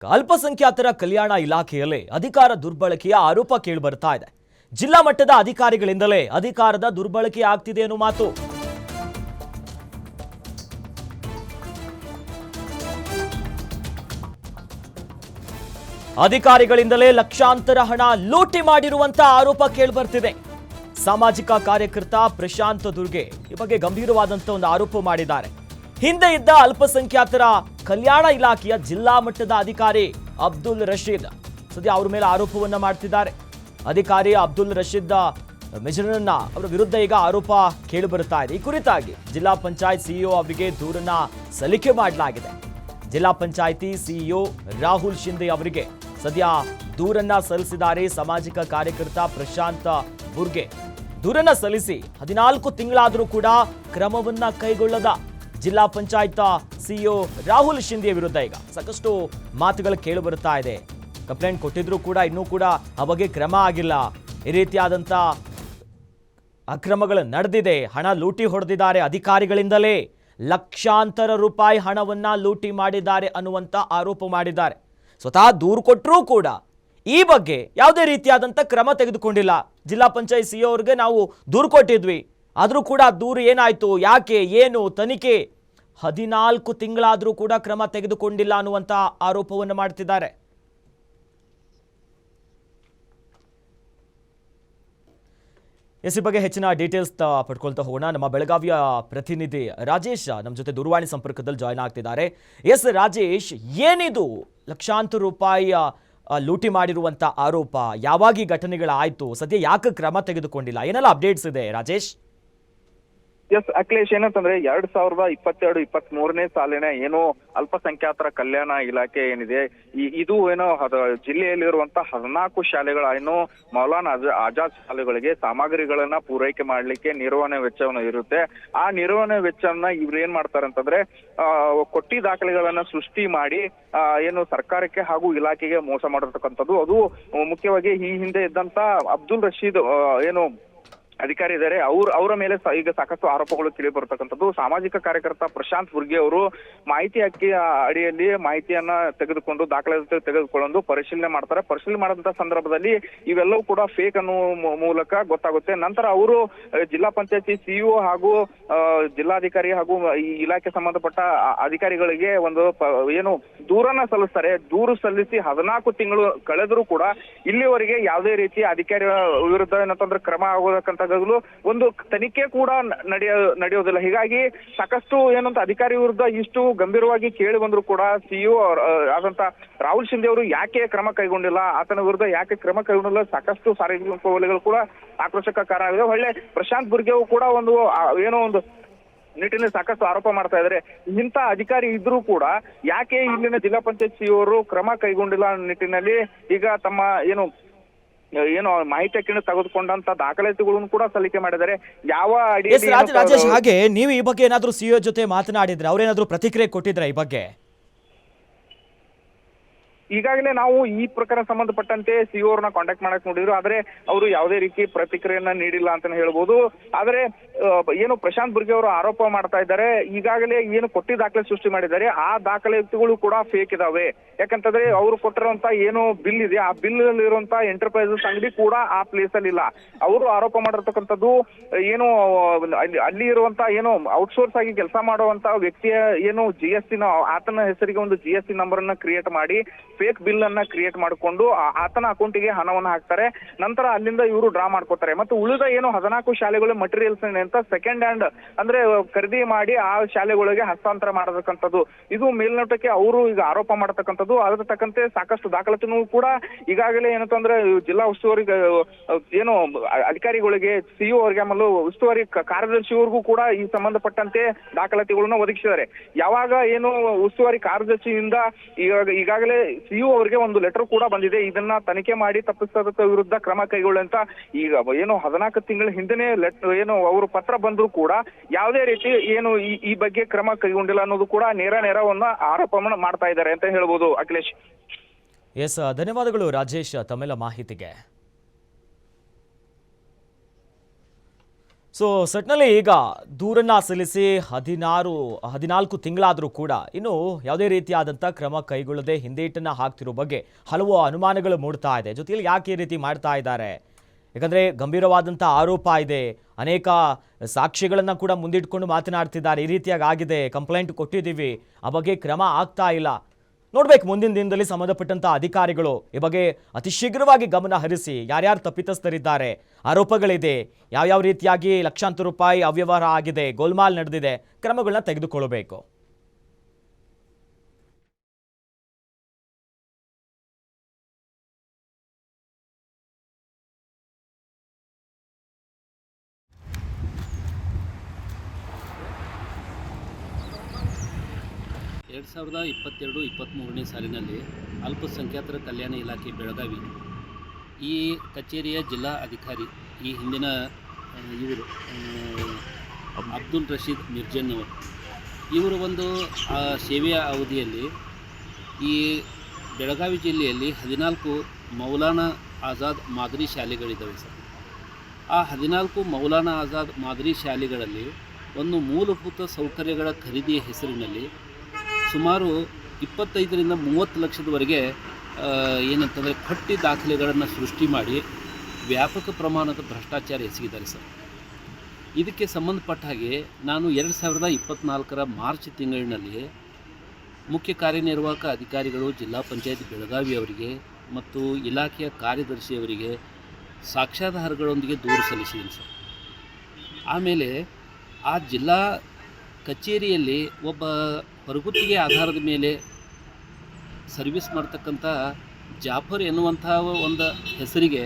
ಅಲ್ಪಸಂಖ್ಯಾತರ ಕಲ್ಯಾಣ ಇಲಾಖೆಯಲ್ಲಿ ಅಧಿಕಾರ ದುರ್ಬಳಕೆಯ ಆರೋಪ ಕೇಳಿಬರ್ತಾ ಇದೆ. ಜಿಲ್ಲಾ ಮಟ್ಟದ ಅಧಿಕಾರಿಗಳಿಂದಲೇ ಅಧಿಕಾರದ ದುರ್ಬಳಕೆ ಆಗ್ತಿದೆ ಅನ್ನೋ ಮಾತು. ಅಧಿಕಾರಿಗಳಿಂದಲೇ ಲಕ್ಷಾಂತರ ಹಣ ಲೂಟಿ ಮಾಡಿರುವಂತ ಆರೋಪ ಕೇಳಿಬರ್ತಿದೆ. ಸಾಮಾಜಿಕ ಕಾರ್ಯಕರ್ತ ಪ್ರಶಾಂತ್ ದುರ್ಗೆ ಈ ಬಗ್ಗೆ ಗಂಭೀರವಾದಂತ ಒಂದು ಆರೋಪ ಮಾಡಿದ್ದಾರೆ. ಹಿಂದೆ ಇದ್ದ ಅಲ್ಪಸಂಖ್ಯಾತರ ಕಲ್ಯಾಣ ಇಲಾಖೆಯ ಜಿಲ್ಲಾ ಮಟ್ಟದ ಅಧಿಕಾರಿ ಅಬ್ದುಲ್ ರಶೀದ್ ಸದ್ಯ ಅವರ ಮೇಲೆ ಆರೋಪವನ್ನ ಮಾಡ್ತಿದ್ದಾರೆ. ಅಧಿಕಾರಿ ಅಬ್ದುಲ್ ರಶೀದ್ ಮೆಜರನ್ನ ಅವರ ವಿರುದ್ಧ ಈಗ ಆರೋಪ ಕೇಳಿಬರುತ್ತಾ ಇದೆ. ಈ ಕುರಿತಾಗಿ ಜಿಲ್ಲಾ ಪಂಚಾಯತ್ ಸಿಇಒ ಅವರಿಗೆ ದೂರನ್ನ ಸಲ್ಲಿಕೆ ಮಾಡಲಾಗಿದೆ. ಜಿಲ್ಲಾ ಪಂಚಾಯಿತಿ ಸಿಇಒ ರಾಹುಲ್ ಶಿಂದೆ ಅವರಿಗೆ ಸದ್ಯ ದೂರನ್ನ ಸಲ್ಲಿಸಿದ್ದಾರೆ. ಸಾಮಾಜಿಕ ಕಾರ್ಯಕರ್ತ ಪ್ರಶಾಂತ್ ಬುರ್ಗೆ ದೂರನ್ನ ಸಲ್ಲಿಸಿ 14 ತಿಂಗಳಾದರೂ ಕೂಡ ಕ್ರಮವನ್ನ ಕೈಗೊಳ್ಳದ ಜಿಲ್ಲಾ ಪಂಚಾಯತ್ ಸಿಇಒ ರಾಹುಲ್ ಶಿಂದೆ ವಿರುದ್ಧ ಈಗ ಸಾಕಷ್ಟು ಮಾತುಗಳು ಕೇಳಿ ಬರುತ್ತಾ ಇದೆ. ಕಂಪ್ಲೇಂಟ್ ಕೊಟ್ಟಿದ್ರು ಕೂಡ ಇನ್ನೂ ಕೂಡ ಆ ಬಗ್ಗೆ ಕ್ರಮ ಆಗಿಲ್ಲ. ಈ ರೀತಿಯಾದಂಥ ಅಕ್ರಮಗಳು ನಡೆದಿದೆ. ಹಣ ಲೂಟಿ ಹೊಡೆದಿದ್ದಾರೆ. ಅಧಿಕಾರಿಗಳಿಂದಲೇ ಲಕ್ಷಾಂತರ ರೂಪಾಯಿ ಹಣವನ್ನ ಲೂಟಿ ಮಾಡಿದ್ದಾರೆ ಅನ್ನುವಂಥ ಆರೋಪ ಮಾಡಿದ್ದಾರೆ. ಸ್ವತಃ ದೂರು ಕೊಟ್ಟರೂ ಕೂಡ ಈ ಬಗ್ಗೆ ಯಾವುದೇ ರೀತಿಯಾದಂಥ ಕ್ರಮ ತೆಗೆದುಕೊಂಡಿಲ್ಲ. ಜಿಲ್ಲಾ ಪಂಚಾಯತ್ ಸಿಇಒ ಅವ್ರಿಗೆ ನಾವು ದೂರು ಕೊಟ್ಟಿದ್ವಿ, ಆದರೂ ಕೂಡ ದೂರು ಏನಾಯ್ತು, ಯಾಕೆ, ಏನು ತನಿಖೆ 14 ತಿಂಗಳಾದರೂ ಕೂಡ ಕ್ರಮ ತೆಗೆದುಕೊಂಡಿಲ್ಲ ಅನ್ನುವಂಥ ಆರೋಪವನ್ನು ಮಾಡ್ತಿದ್ದಾರೆ. ಈ ಬಗ್ಗೆ ಹೆಚ್ಚಿನ ಡೀಟೇಲ್ಸ್ ಪಡ್ಕೊಳ್ತಾ ಹೋಗೋಣ. ನಮ್ಮ ಬೆಳಗಾವಿಯ ಪ್ರತಿನಿಧಿ ರಾಜೇಶ್ ನಮ್ಮ ಜೊತೆ ದೂರವಾಣಿ ಸಂಪರ್ಕದಲ್ಲಿ ಜಾಯ್ನ್ ಆಗ್ತಿದ್ದಾರೆ. ಎಸ್ ರಾಜೇಶ್, ಏನಿದು ಲಕ್ಷಾಂತರ ರೂಪಾಯಿ ಲೂಟಿ ಮಾಡಿರುವಂತ ಆರೋಪ? ಯಾವಾಗ ಈ ಘಟನೆಗಳಾಯ್ತು? ಸದ್ಯ ಯಾಕೆ ಕ್ರಮ ತೆಗೆದುಕೊಂಡಿಲ್ಲ? ಏನೆಲ್ಲ ಅಪ್ಡೇಟ್ಸ್ ಇದೆ ರಾಜೇಶ್? ಎಸ್ ಅಖಿಲೇಶ್, ಏನಂತಂದ್ರೆ 2022-23ನೇ ಸಾಲಿನ ಏನು ಅಲ್ಪಸಂಖ್ಯಾತರ ಕಲ್ಯಾಣ ಇಲಾಖೆ ಏನಿದೆ, ಇದು ಏನೋ ಜಿಲ್ಲೆಯಲ್ಲಿರುವಂತಹ 14 ಶಾಲೆಗಳ ಏನು ಮೌಲಾನಾ ಆಜಾದ್ ಶಾಲೆಗಳಿಗೆ ಸಾಮಗ್ರಿಗಳನ್ನ ಪೂರೈಕೆ ಮಾಡ್ಲಿಕ್ಕೆ ನಿರ್ವಹಣೆ ವೆಚ್ಚವನ್ನು ಇರುತ್ತೆ. ಆ ನಿರ್ವಹಣೆ ವೆಚ್ಚವನ್ನ ಇವ್ರು ಏನ್ ಮಾಡ್ತಾರೆ ಅಂತಂದ್ರೆ ಕೊಟ್ಟಿ ದಾಖಲೆಗಳನ್ನ ಸೃಷ್ಟಿ ಮಾಡಿ ಏನು ಸರ್ಕಾರಕ್ಕೆ ಹಾಗೂ ಇಲಾಖೆಗೆ ಮೋಸ ಮಾಡಿರ್ತಕ್ಕಂಥದ್ದು. ಅದು ಮುಖ್ಯವಾಗಿ ಈ ಹಿಂದೆ ಇದ್ದಂತ ಅಬ್ದುಲ್ ರಶೀದ್ ಏನು ಅಧಿಕಾರಿ ಇದ್ದಾರೆ, ಅವರ ಮೇಲೆ ಈಗ ಸಾಕಷ್ಟು ಆರೋಪಗಳು ಕೇಳಿ ಬರ್ತಕ್ಕಂಥದ್ದು. ಸಾಮಾಜಿಕ ಕಾರ್ಯಕರ್ತ ಪ್ರಶಾಂತ್ ಬುರ್ಗೆ ಅವರು ಮಾಹಿತಿ ಹಕ್ಕಿಯ ಅಡಿಯಲ್ಲಿ ಮಾಹಿತಿಯನ್ನ ತೆಗೆದುಕೊಂಡು ದಾಖಲೆ ತೆಗೆದುಕೊಂಡು ಪರಿಶೀಲನೆ ಮಾಡ್ತಾರೆ. ಪರಿಶೀಲನೆ ಮಾಡಿದಂತ ಸಂದರ್ಭದಲ್ಲಿ ಇವೆಲ್ಲವೂ ಕೂಡ ಫೇಕ್ ಅನ್ನುವ ಮೂಲಕ ಗೊತ್ತಾಗುತ್ತೆ. ನಂತರ ಅವರು ಜಿಲ್ಲಾ ಪಂಚಾಯತಿ ಸಿಇಒ ಹಾಗೂ ಜಿಲ್ಲಾಧಿಕಾರಿ ಹಾಗೂ ಈ ಇಲಾಖೆ ಸಂಬಂಧಪಟ್ಟ ಅಧಿಕಾರಿಗಳಿಗೆ ಒಂದು ಏನು ದೂರನ್ನ ಸಲ್ಲಿಸ್ತಾರೆ. ದೂರು ಸಲ್ಲಿಸಿ 14 ತಿಂಗಳು ಕಳೆದರೂ ಕೂಡ ಇಲ್ಲಿವರೆಗೆ ಯಾವುದೇ ರೀತಿ ಅಧಿಕಾರಿ ವಿರುದ್ಧ ಏನಂತಂದ್ರೆ ಕ್ರಮ ಆಗೋದಕ್ಕಂತ ಒಂದು ತನಿಖೆ ಕೂಡ ನಡೆಯೋದಿಲ್ಲ. ಹೀಗಾಗಿ ಸಾಕಷ್ಟು ಏನಂತ ಅಧಿಕಾರಿ ವಿರುದ್ಧ ಇಷ್ಟು ಗಂಭೀರವಾಗಿ ಕೇಳಿ ಬಂದ್ರು ಕೂಡ ಸಿಇಒ ಆದಂತ ರಾಹುಲ್ ಶಿಂದೆ ಅವರು ಯಾಕೆ ಕ್ರಮ ಕೈಗೊಂಡಿಲ್ಲ, ಆತನ ವಿರುದ್ಧ ಯಾಕೆ ಕ್ರಮ ಕೈಗೊಂಡಿಲ್ಲ, ಸಾಕಷ್ಟು ಸಾರ್ವಜನಿಕ ವಲಯಗಳು ಕೂಡ ಆಕ್ರೋಶಕ್ಕೆ ಕಾರಣ ಆಗಿದೆ. ಒಳ್ಳೆ ಪ್ರಶಾಂತ್ ಬುರ್ಗೆವು ಕೂಡ ಒಂದು ನಿಟ್ಟಿನಲ್ಲಿ ಸಾಕಷ್ಟು ಆರೋಪ ಮಾಡ್ತಾ ಇದ್ದಾರೆ. ಇಂಥ ಅಧಿಕಾರಿ ಇದ್ರೂ ಕೂಡ ಯಾಕೆ ಇಲ್ಲಿನ ಜಿಲ್ಲಾ ಪಂಚಾಯತ್ ಸಿಇಒ ಅವರು ಕ್ರಮ ಕೈಗೊಂಡಿಲ್ಲ ನಿಟ್ಟಿನಲ್ಲಿ ಈಗ ತಮ್ಮ ಏನು ಮಾಹಿತಿಯನ್ನು ತೆಗೆದುಕೊಂಡಂತ ದಾಖಲಾತಿಗಳನ್ನು ಕೂಡ ಸಲ್ಲಿಕೆ ಮಾಡಿದ್ದಾರೆ. ಯಾವ ರಾಜೇಶ್, ಹಾಗೆ ನೀವು ಈ ಬಗ್ಗೆ ಏನಾದ್ರೂ ಸಿಇಒ ಜೊತೆ ಮಾತನಾಡಿದ್ರೆ ಅವ್ರೇನಾದ್ರೂ ಪ್ರತಿಕ್ರಿಯೆ ಕೊಟ್ಟಿದ್ರೆ ಈ ಬಗ್ಗೆ? ಈಗಾಗಲೇ ನಾವು ಈ ಪ್ರಕರಣ ಸಂಬಂಧಪಟ್ಟಂತೆ ಸಿಇಒ ಅವ್ರನ್ನ ಕಾಂಟ್ಯಾಕ್ಟ್ ಮಾಡಕ್ ನೋಡಿದ್ರು, ಆದ್ರೆ ಅವರು ಯಾವುದೇ ರೀತಿ ಪ್ರತಿಕ್ರಿಯೆಯನ್ನ ನೀಡಿಲ್ಲ ಅಂತಾನೆ ಹೇಳ್ಬೋದು. ಆದ್ರೆ ಏನು ಪ್ರಶಾಂತ್ ಬುರ್ಗೆ ಅವರು ಆರೋಪ ಮಾಡ್ತಾ ಇದ್ದಾರೆ, ಈಗಾಗಲೇ ಏನು ಕೊಟ್ಟಿ ದಾಖಲೆ ಸೃಷ್ಟಿ ಮಾಡಿದ್ದಾರೆ ಆ ದಾಖಲಾತಿಗಳು ಕೂಡ ಫೇಕ್ ಇದಾವೆ. ಯಾಕಂತಂದ್ರೆ ಅವರು ಕೊಟ್ಟಿರುವಂತ ಏನು ಬಿಲ್ ಇದೆ, ಆ ಬಿಲ್ ಅಲ್ಲಿ ಇರುವಂತ ಎಂಟರ್ಪ್ರೈಸಸ್ ಅಂಗಡಿ ಕೂಡ ಆ ಪ್ಲೇಸ್ ಅಲ್ಲಿ ಇಲ್ಲ. ಅವರು ಆರೋಪ ಮಾಡಿರ್ತಕ್ಕಂಥದ್ದು ಏನು ಅಲ್ಲಿ ಇರುವಂತ ಏನು ಔಟ್ಸೋರ್ಸ್ ಆಗಿ ಕೆಲಸ ಮಾಡುವಂತ ವ್ಯಕ್ತಿಯ ಏನು GST ಆತನ ಹೆಸರಿಗೆ ಒಂದು GST ನಂಬರ್ ಅನ್ನ ಕ್ರಿಯೇಟ್ ಮಾಡಿ ಫೇಕ್ ಬಿಲ್ ಅನ್ನ ಕ್ರಿಯೇಟ್ ಮಾಡಿಕೊಂಡು ಆತನ ಅಕೌಂಟಿಗೆ ಹಣವನ್ನ ಹಾಕ್ತಾರೆ. ನಂತರ ಅಲ್ಲಿಂದ ಇವರು ಡ್ರಾ ಮಾಡ್ಕೋತಾರೆ. ಮತ್ತು ಉಳಿದ ಏನು 14 ಶಾಲೆಗಳ ಮಟೀರಿಯಲ್ಸ್ ಅಂತ ಸೆಕೆಂಡ್ ಹ್ಯಾಂಡ್ ಅಂದ್ರೆ ಖರೀದಿ ಮಾಡಿ ಆ ಶಾಲೆಗಳಿಗೆ ಹಸ್ತಾಂತರ ಮಾಡತಕ್ಕಂಥದ್ದು. ಇದು ಮೇಲ್ನೋಟಕ್ಕೆ ಅವರು ಈಗ ಆರೋಪ ಮಾಡತಕ್ಕಂಥದ್ದು. ಅದರ ತಕ್ಕಂತೆ ಸಾಕಷ್ಟು ದಾಖಲಾತಿನೂ ಕೂಡ ಈಗಾಗಲೇ ಏನಂತಂದ್ರೆ ಜಿಲ್ಲಾ ಉಸ್ತುವಾರಿ ಏನು ಅಧಿಕಾರಿಗಳಿಗೆ ಸಿಇಒ ಅವರಿಗೆ ಆಮೇಲೆ ಉಸ್ತುವಾರಿ ಕಾರ್ಯದರ್ಶಿಯವರಿಗೂ ಕೂಡ ಈ ಸಂಬಂಧಪಟ್ಟಂತೆ ದಾಖಲಾತಿಗಳನ್ನ ಒದಗಿಸಿದ್ದಾರೆ. ಯಾವಾಗ ಏನು ಉಸ್ತುವಾರಿ ಕಾರ್ಯದರ್ಶಿಯಿಂದ ಈಗಾಗಲೇ ಸಿಇಒ ಅವರಿಗೆ ಒಂದು ಲೆಟರ್ ಕೂಡ ಬಂದಿದೆ, ಇದನ್ನ ತನಿಖೆ ಮಾಡಿ ತಪ್ಪಿತಸ್ಥರ ವಿರುದ್ಧ ಕ್ರಮ ಕೈಗೊಳ್ಳುವಂತ. ಈಗ ಏನು 14 ತಿಂಗಳ ಹಿಂದೆನೆ ಏನು ಅವರು ಪತ್ರ ಬಂದ್ರು ಕೂಡ ಯಾವುದೇ ರೀತಿ ಏನು ಈ ಬಗ್ಗೆ ಕ್ರಮ ಕೈಗೊಂಡಿಲ್ಲ ಅನ್ನೋದು ಕೂಡ ನೇರವನ್ನ ಆರೋಪವನ್ನು ಮಾಡ್ತಾ ಇದ್ದಾರೆ ಅಂತ ಹೇಳ್ಬೋದು. ಅಖಿಲೇಶ್, ಎಸ್, ಧನ್ಯವಾದಗಳು ರಾಜೇಶ್ ತಮ್ಮೆಲ್ಲ ಮಾಹಿತಿಗೆ. ಸೊ ಸಟ್ನಲ್ಲಿ ಈಗ ದೂರನ್ನ ಸಲ್ಲಿಸಿ 14 ತಿಂಗಳಾದರೂ ಕೂಡ ಇನ್ನು ಯಾವುದೇ ರೀತಿಯಾದಂಥ ಕ್ರಮ ಕೈಗೊಳ್ಳದೆ ಹಿಂದೇಟನ್ನು ಹಾಕ್ತಿರೋ ಬಗ್ಗೆ ಹಲವು ಅನುಮಾನಗಳು ಮೂಡ್ತಾ ಇದೆ. ಜೊತೆಯಲ್ಲಿ ಯಾಕೆ ಈ ರೀತಿ ಮಾಡ್ತಾ ಇದ್ದಾರೆ? ಯಾಕಂದರೆ ಗಂಭೀರವಾದಂಥ ಆರೋಪ ಇದೆ, ಅನೇಕ ಸಾಕ್ಷಿಗಳನ್ನು ಕೂಡ ಮುಂದಿಟ್ಕೊಂಡು ಮಾತನಾಡ್ತಿದ್ದಾರೆ. ಈ ರೀತಿಯಾಗಿ ಆಗಿದೆ, ಕಂಪ್ಲೇಂಟ್ ಕೊಟ್ಟಿದ್ದೀವಿ, ಆ ಬಗ್ಗೆ ಕ್ರಮ ಆಗ್ತಾ ಇಲ್ಲ. ನೋಡ್ಬೇಕು ಮುಂದಿನ ದಿನದಲ್ಲಿ ಸಂಬಂಧಪಟ್ಟಂಥ ಅಧಿಕಾರಿಗಳು ಈ ಬಗ್ಗೆ ಅತಿ ಶೀಘ್ರವಾಗಿ ಗಮನ ಹರಿಸಿ ಯಾರ್ಯಾರು ತಪ್ಪಿತಸ್ಥರಿದ್ದಾರೆ, ಆರೋಪಗಳಿದೆ, ಯಾವ್ಯಾವ ರೀತಿಯಾಗಿ ಲಕ್ಷಾಂತರ ರೂಪಾಯಿ ಅವ್ಯವಹಾರ ಆಗಿದೆ, ಗೋಲ್ಮಾಲ್ ನಡೆದಿದೆ, ಕ್ರಮಗಳನ್ನ ತೆಗೆದುಕೊಳ್ಳಬೇಕು. ಎರಡು ಸಾವಿರದ 22-23ನೇ ಸಾಲಿನಲ್ಲಿ ಅಲ್ಪಸಂಖ್ಯಾತರ ಕಲ್ಯಾಣ ಇಲಾಖೆ ಬೆಳಗಾವಿ ಈ ಕಚೇರಿಯ ಜಿಲ್ಲಾ ಅಧಿಕಾರಿ ಈ ಹಿಂದಿನ ಇವರು ಅಬ್ದುಲ್ ರಶೀದ್ ಮಿರ್ಜನ್ ಅವರು ಇವರು ಒಂದು ಸೇವೆಯ ಅವಧಿಯಲ್ಲಿ ಈ ಬೆಳಗಾವಿ ಜಿಲ್ಲೆಯಲ್ಲಿ 14 ಮೌಲಾನಾ ಆಜಾದ್ ಮಾದರಿ ಶಾಲೆಗಳಿದ್ದಾವೆ ಸರ್. ಆ 14 ಮೌಲಾನಾ ಆಜಾದ್ ಮಾದರಿ ಶಾಲೆಗಳಲ್ಲಿ ಒಂದು ಮೂಲಭೂತ ಸೌಕರ್ಯಗಳ ಖರೀದಿಯ ಹೆಸರಿನಲ್ಲಿ ಸುಮಾರು 25ರಿಂದ 30 ಲಕ್ಷದವರೆಗೆ ಏನಂತಂದರೆ ಪಟ್ಟಿ ದಾಖಲೆಗಳನ್ನು ಸೃಷ್ಟಿ ಮಾಡಿ ವ್ಯಾಪಕ ಪ್ರಮಾಣದ ಭ್ರಷ್ಟಾಚಾರ ಎಸಗಿದ್ದಾರೆ ಸರ್. ಇದಕ್ಕೆ ಸಂಬಂಧಪಟ್ಟ ಹಾಗೆ ನಾನು 2024ರ ಮಾರ್ಚ್ ತಿಂಗಳಿನಲ್ಲಿ ಮುಖ್ಯ ಕಾರ್ಯನಿರ್ವಾಹಕ ಅಧಿಕಾರಿಗಳು ಜಿಲ್ಲಾ ಪಂಚಾಯತ್ ಬೆಳಗಾವಿ ಅವರಿಗೆ ಮತ್ತು ಇಲಾಖೆಯ ಕಾರ್ಯದರ್ಶಿಯವರಿಗೆ ಸಾಕ್ಷ್ಯಾಧಾರಗಳೊಂದಿಗೆ ದೂರು ಸಲ್ಲಿಸಿದ್ದೀನಿ ಸರ್. ಆಮೇಲೆ ಆ ಜಿಲ್ಲಾ ಕಚೇರಿಯಲ್ಲಿ ಒಬ್ಬ ಹೊರಗುತ್ತಿಗೆ ಆಧಾರದ ಮೇಲೆ ಸರ್ವಿಸ್ ಮಾಡ್ತಕ್ಕಂಥ ಜಾಫರ್ ಎನ್ನುವಂಥ ಒಂದು ಹೆಸರಿಗೆ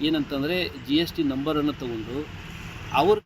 ಏನಂತಂದರೆ GST ನಂಬರನ್ನು ತಗೊಂಡು ಅವರು